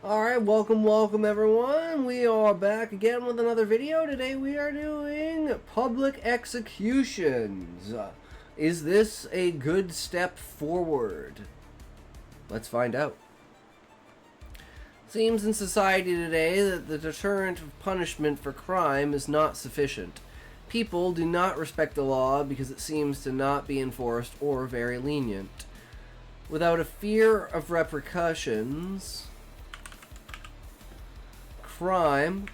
Alright, welcome everyone. We are back again with another video. Today we are doing public executions. Is this a good step forward? Let's find out. Seems in society today that the deterrent of punishment for crime is not sufficient. People do not respect the law because it seems to not be enforced or very lenient. Without a fear of repercussions, crime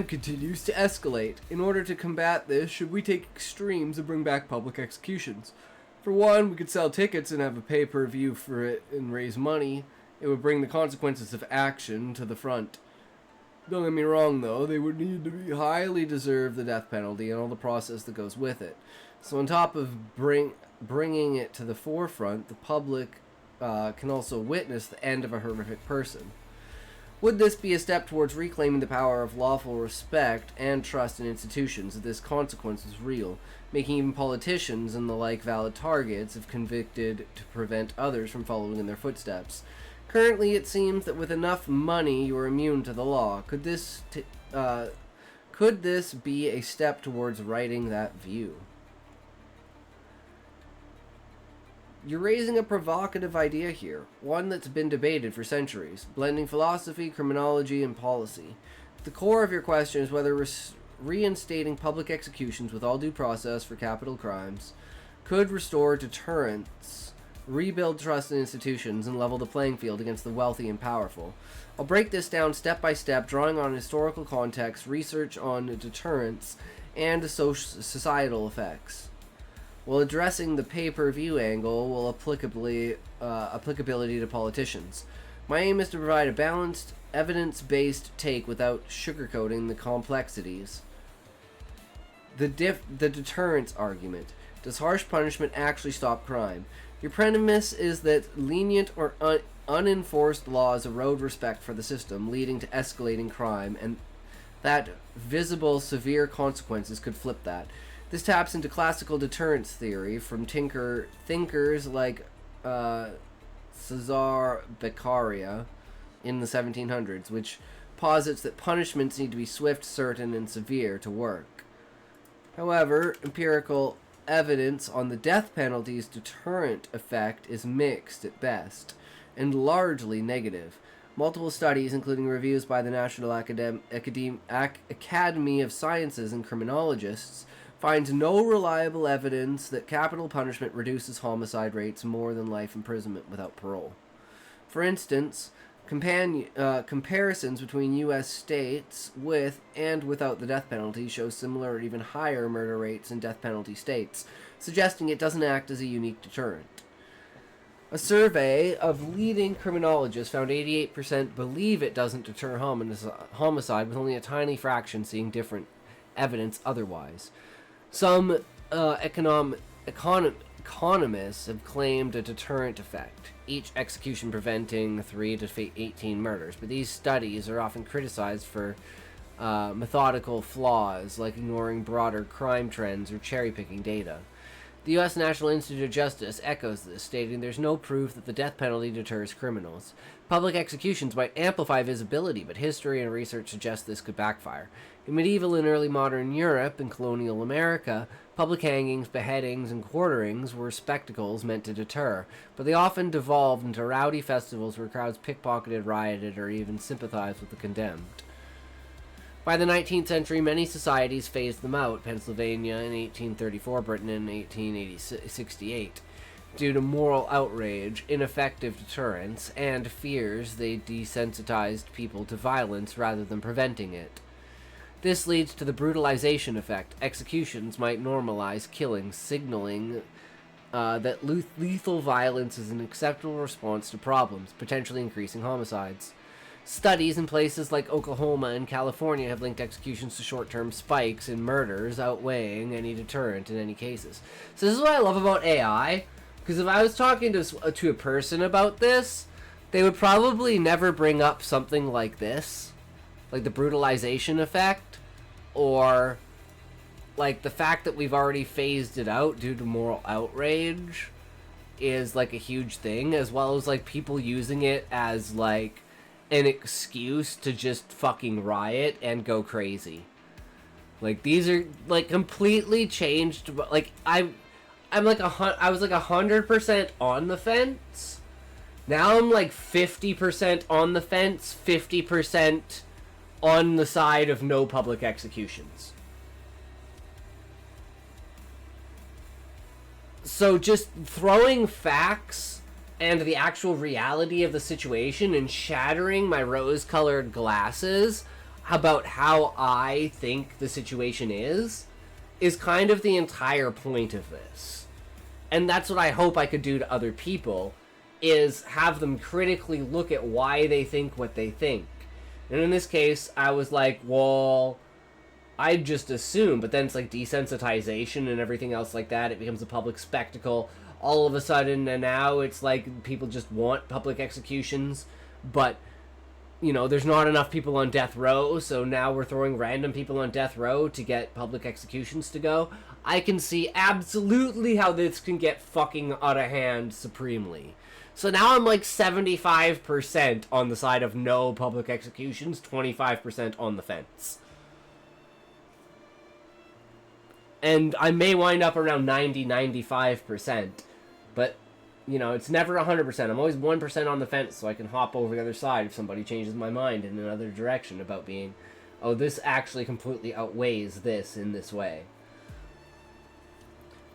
continues to escalate. In order to combat this, should we take extremes and bring back public executions? For one, we could sell tickets and have a pay-per-view for it and raise money. It would bring the consequences of action to the front. Don't get me wrong, though, they would need to be highly deserve the death penalty and all the process that goes with it. So on top of bringing it to the forefront, the public can also witness the end of a horrific person. Would this be a step towards reclaiming the power of lawful respect and trust in institutions if this consequence is real, making even politicians and the like valid targets if convicted to prevent others from following in their footsteps? Currently, it seems that with enough money you are immune to the law. Could this be a step towards righting that view? You're raising a provocative idea here, one that's been debated for centuries, blending philosophy, criminology, and policy. The core of your question is whether reinstating public executions with all due process for capital crimes could restore deterrence, rebuild trust in institutions, and level the playing field against the wealthy and powerful. I'll break this down step by step, drawing on historical context, research on deterrence, and societal effects. While addressing the pay-per-view angle will applicability to politicians. My aim is to provide a balanced, evidence-based take without sugarcoating the complexities. The deterrence argument. Does harsh punishment actually stop crime? Your premise is that lenient or unenforced laws erode respect for the system, leading to escalating crime, and that visible, severe consequences could flip that. This taps into classical deterrence theory from thinkers like Cesare Beccaria in the 1700s, which posits that punishments need to be swift, certain, and severe to work. However, empirical evidence on the death penalty's deterrent effect is mixed at best, and largely negative. Multiple studies, including reviews by the National Academy of Sciences and criminologists, finds no reliable evidence that capital punishment reduces homicide rates more than life imprisonment without parole. For instance, comparisons between U.S. states with and without the death penalty show similar or even higher murder rates in death penalty states, suggesting it doesn't act as a unique deterrent. A survey of leading criminologists found 88% believe it doesn't deter homicide, with only a tiny fraction seeing different evidence otherwise. Some economists have claimed a deterrent effect, each execution preventing 3 to 18 murders, but these studies are often criticized for methodical flaws, like ignoring broader crime trends or cherry-picking data. The U.S. National Institute of Justice echoes this, stating there's no proof that the death penalty deters criminals. Public executions might amplify visibility, but history and research suggest this could backfire. In medieval and early modern Europe and colonial America, public hangings, beheadings, and quarterings were spectacles meant to deter, but they often devolved into rowdy festivals where crowds pickpocketed, rioted, or even sympathized with the condemned. By the 19th century, many societies phased them out, Pennsylvania in 1834, Britain in 1868. Due to moral outrage, ineffective deterrence, and fears, they desensitized people to violence rather than preventing it. This leads to the brutalization effect. Executions might normalize killing, signaling that lethal violence is an acceptable response to problems, potentially increasing homicides. Studies in places like Oklahoma and California have linked executions to short-term spikes in murders, outweighing any deterrent in any cases. So this is what I love about AI, because if I was talking to a person about this, they would probably never bring up something like this, like the brutalization effect, or like the fact that we've already phased it out due to moral outrage. is like a huge thing, as well as like people using it as like an excuse to just fucking riot and go crazy. Like these are like completely changed. Like I'm like I was like 100% on the fence. Now I'm like 50% on the fence, 50% on the side of no public executions. So just throwing facts and the actual reality of the situation and shattering my rose-colored glasses about how I think the situation is kind of the entire point of this. And that's what I hope I could do to other people, is have them critically look at why they think what they think. And in this case, I was like, well, I just assume, but then it's like desensitization and everything else like that. It becomes a public spectacle. All of a sudden, and now it's like people just want public executions, but you know, there's not enough people on death row, so now we're throwing random people on death row to get public executions to go. I can see absolutely how this can get fucking out of hand supremely. So now I'm like 75% on the side of no public executions, 25% on the fence. And I may wind up around 90-95%, but you know, it's never 100%. I'm always 1% on the fence, so I can hop over the other side if somebody changes my mind in another direction about being, oh, this actually completely outweighs this in this way.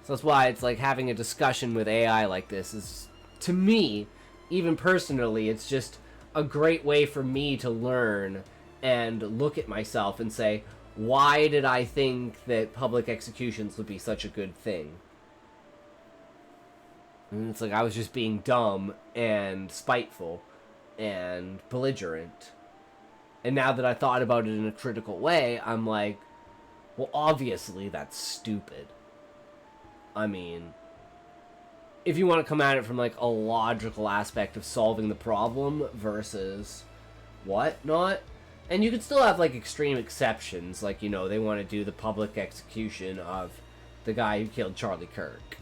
So that's why it's like having a discussion with AI like this is, to me, even personally, it's just a great way for me to learn and look at myself and say, why did I think that public executions would be such a good thing? And it's like I was just being dumb and spiteful and belligerent. And now that I thought about it in a critical way, I'm like, well, obviously that's stupid. I mean, if you want to come at it from like a logical aspect of solving the problem versus whatnot, and you could still have like extreme exceptions, like, you know, they want to do the public execution of the guy who killed Charlie Kirk.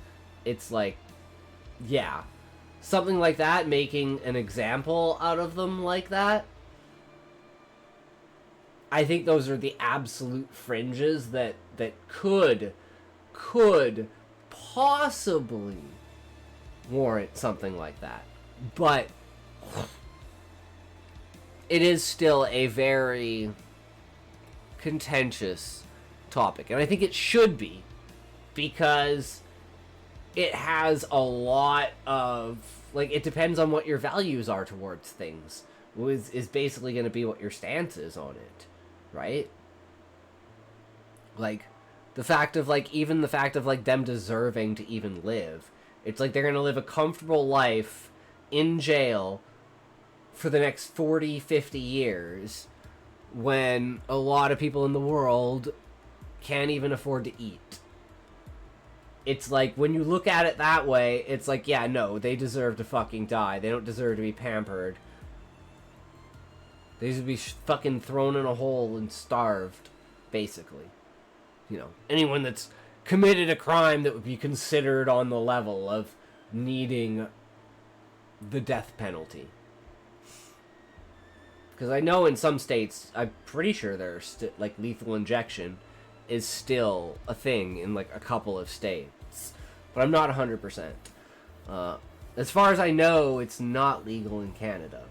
It's like, yeah, something like that, making an example out of them like that. I think those are the absolute fringes that could possibly warrant something like that. But it is still a very contentious topic, and I think it should be, because it has a lot of, like, it depends on what your values are towards things, is basically going to be what your stance is on it, right? Like, the fact of, like, even the fact of, like, them deserving to even live. It's like they're going to live a comfortable life in jail for the next 40, 50 years when a lot of people in the world can't even afford to eat. It's like, when you look at it that way, it's like, yeah, no, they deserve to fucking die. They don't deserve to be pampered. They should be fucking thrown in a hole and starved, basically. You know, anyone that's committed a crime that would be considered on the level of needing the death penalty. Because I know in some states, I'm pretty sure there's like lethal injection is still a thing in like a couple of states, but I'm not 100%. As far as I know, it's not legal in Canada.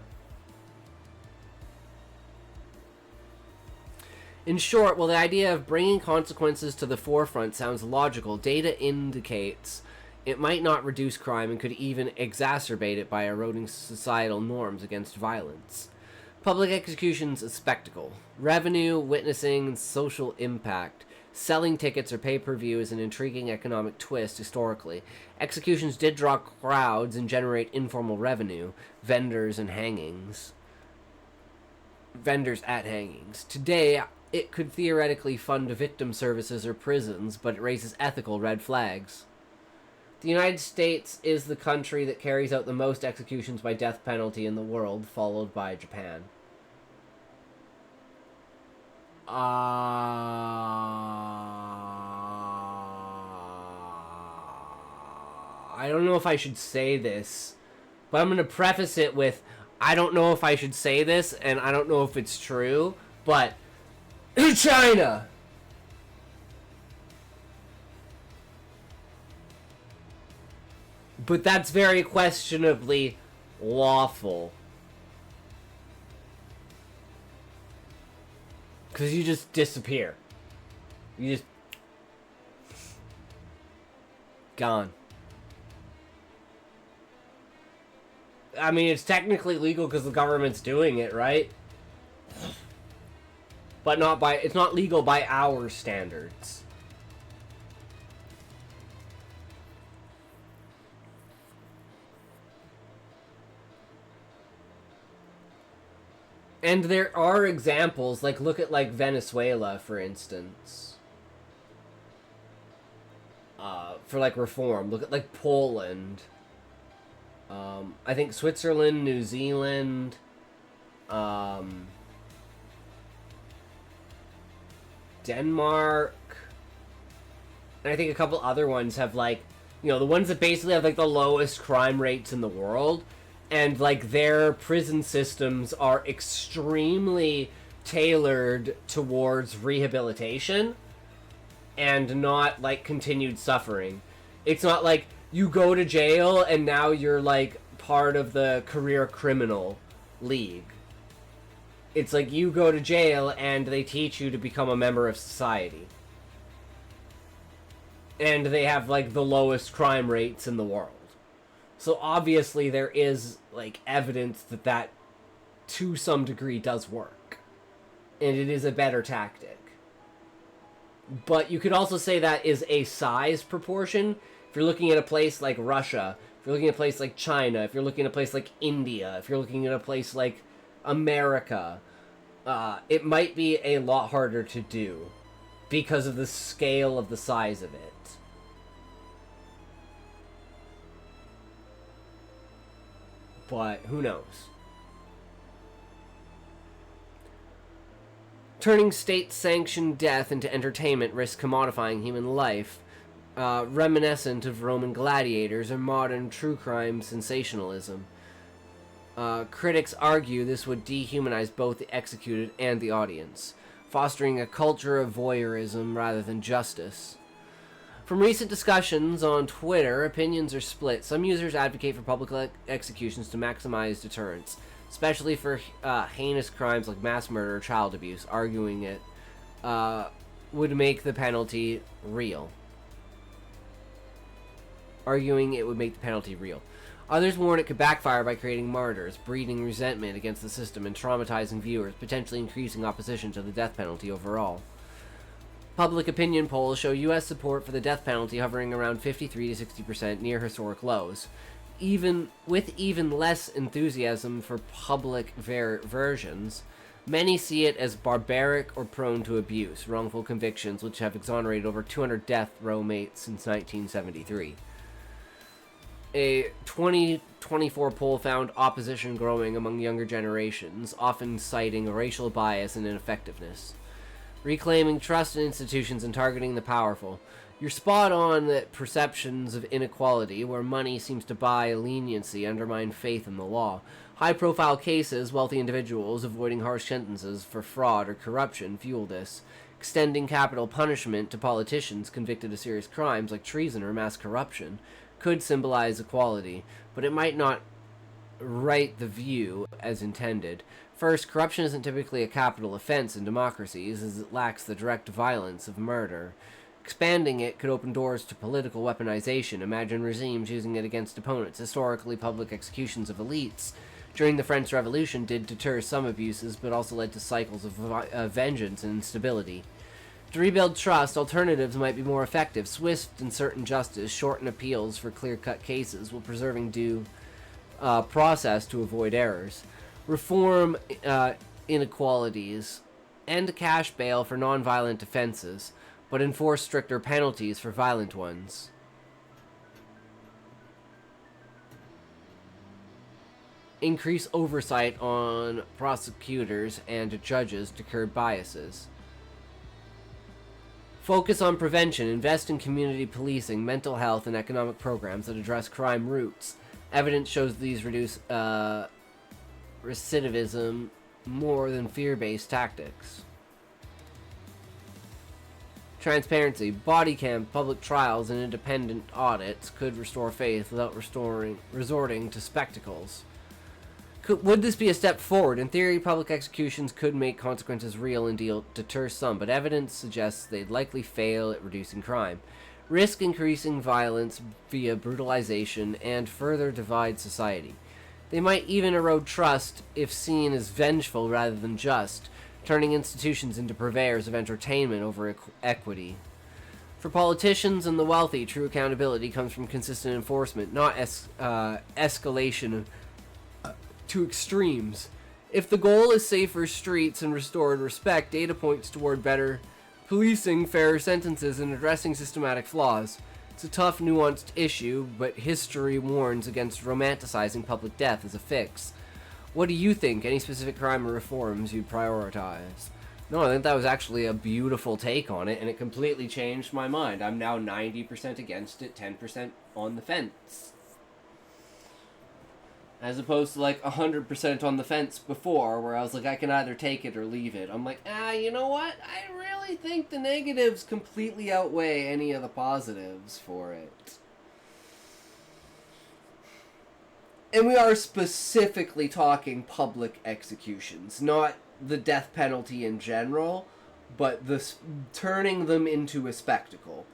In short, while the idea of bringing consequences to the forefront sounds logical, data indicates it might not reduce crime and could even exacerbate it by eroding societal norms against violence. Public executions a spectacle. Revenue, witnessing, and social impact. Selling tickets or pay-per-view is an intriguing economic twist historically. Executions did draw crowds and generate informal revenue. Vendors at hangings. Today, it could theoretically fund victim services or prisons, but it raises ethical red flags. The United States is the country that carries out the most executions by death penalty in the world, followed by Japan. I don't know if I should say this, but I'm going to preface it with, I don't know if I should say this, and I don't know if it's true, but China! But that's very questionably lawful. Because you just disappear. You just... gone. I mean, it's technically legal because the government's doing it, right? But not by... it's not legal by our standards. And there are examples, like, look at, like, Venezuela, for instance. For, like, reform. Look at, like, Poland. I think Switzerland, New Zealand, Denmark, and I think a couple other ones have, like, you know, the ones that basically have, like, the lowest crime rates in the world, and, like, their prison systems are extremely tailored towards rehabilitation and not, like, continued suffering. It's not like you go to jail and now you're, like, part of the career criminal league. It's like you go to jail and they teach you to become a member of society. And they have, like, the lowest crime rates in the world. So obviously there is, like, evidence that that, to some degree, does work. And it is a better tactic. But you could also say that is a size proportion. If you're looking at a place like Russia, if you're looking at a place like China, if you're looking at a place like India, if you're looking at a place like America, it might be a lot harder to do because of the scale of the size of it. But who knows? Turning state-sanctioned death into entertainment risks commodifying human life, reminiscent of Roman gladiators or modern true crime sensationalism. Critics argue this would dehumanize both the executed and the audience, fostering a culture of voyeurism rather than justice. From recent discussions on Twitter, opinions are split. Some users advocate for public executions to maximize deterrence, especially for heinous crimes like mass murder or child abuse, arguing it would make the penalty real. Others warn it could backfire by creating martyrs, breeding resentment against the system, and traumatizing viewers, potentially increasing opposition to the death penalty overall. Public opinion polls show U.S. support for the death penalty hovering around 53 to 60%, near historic lows. Even less enthusiasm for public versions, many see it as barbaric or prone to abuse, wrongful convictions which have exonerated over 200 death row mates since 1973. A 2024 poll found opposition growing among younger generations, often citing racial bias and ineffectiveness. Reclaiming trust in institutions and targeting the powerful. You're spot on that perceptions of inequality, where money seems to buy leniency, undermine faith in the law. High-profile cases, wealthy individuals avoiding harsh sentences for fraud or corruption fuel this. Extending capital punishment to politicians convicted of serious crimes like treason or mass corruption could symbolize equality, but it might not right the view as intended. First, corruption isn't typically a capital offense in democracies, as it lacks the direct violence of murder. Expanding it could open doors to political weaponization. Imagine regimes using it against opponents. Historically, public executions of elites during the French Revolution did deter some abuses, but also led to cycles of vengeance and instability. To rebuild trust, alternatives might be more effective. Swift and certain justice, shorten appeals for clear-cut cases, while preserving due process to avoid errors. Reform inequalities. End cash bail for non-violent offenses, but enforce stricter penalties for violent ones. Increase oversight on prosecutors and judges to curb biases. Focus on prevention. Invest in community policing, mental health, and economic programs that address crime roots. Evidence shows these reduce recidivism more than fear-based tactics. Transparency. Body cam, public trials, and independent audits could restore faith without resorting to spectacles. Would this be a step forward? In theory, public executions could make consequences real and deter some, but evidence suggests they'd likely fail at reducing crime, risk increasing violence via brutalization, and further divide society. They might even erode trust if seen as vengeful rather than just, turning institutions into purveyors of entertainment over equity. For politicians and the wealthy, true accountability comes from consistent enforcement, not escalation to extremes. If the goal is safer streets and restored respect, data points toward better policing, fairer sentences, and addressing systematic flaws. It's a tough, nuanced issue, but history warns against romanticizing public death as a fix. What do you think? Any specific crime or reforms you'd prioritize? No, I think that was actually a beautiful take on it, and it completely changed my mind. I'm now 90% against it, 10% on the fence. As opposed to like 100% on the fence before, where I was like, I can either take it or leave it. I'm like, you know what? I really think the negatives completely outweigh any of the positives for it. And we are specifically talking public executions, not the death penalty in general, but turning them into a spectacle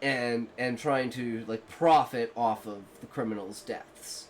and trying to like profit off of the criminals' deaths.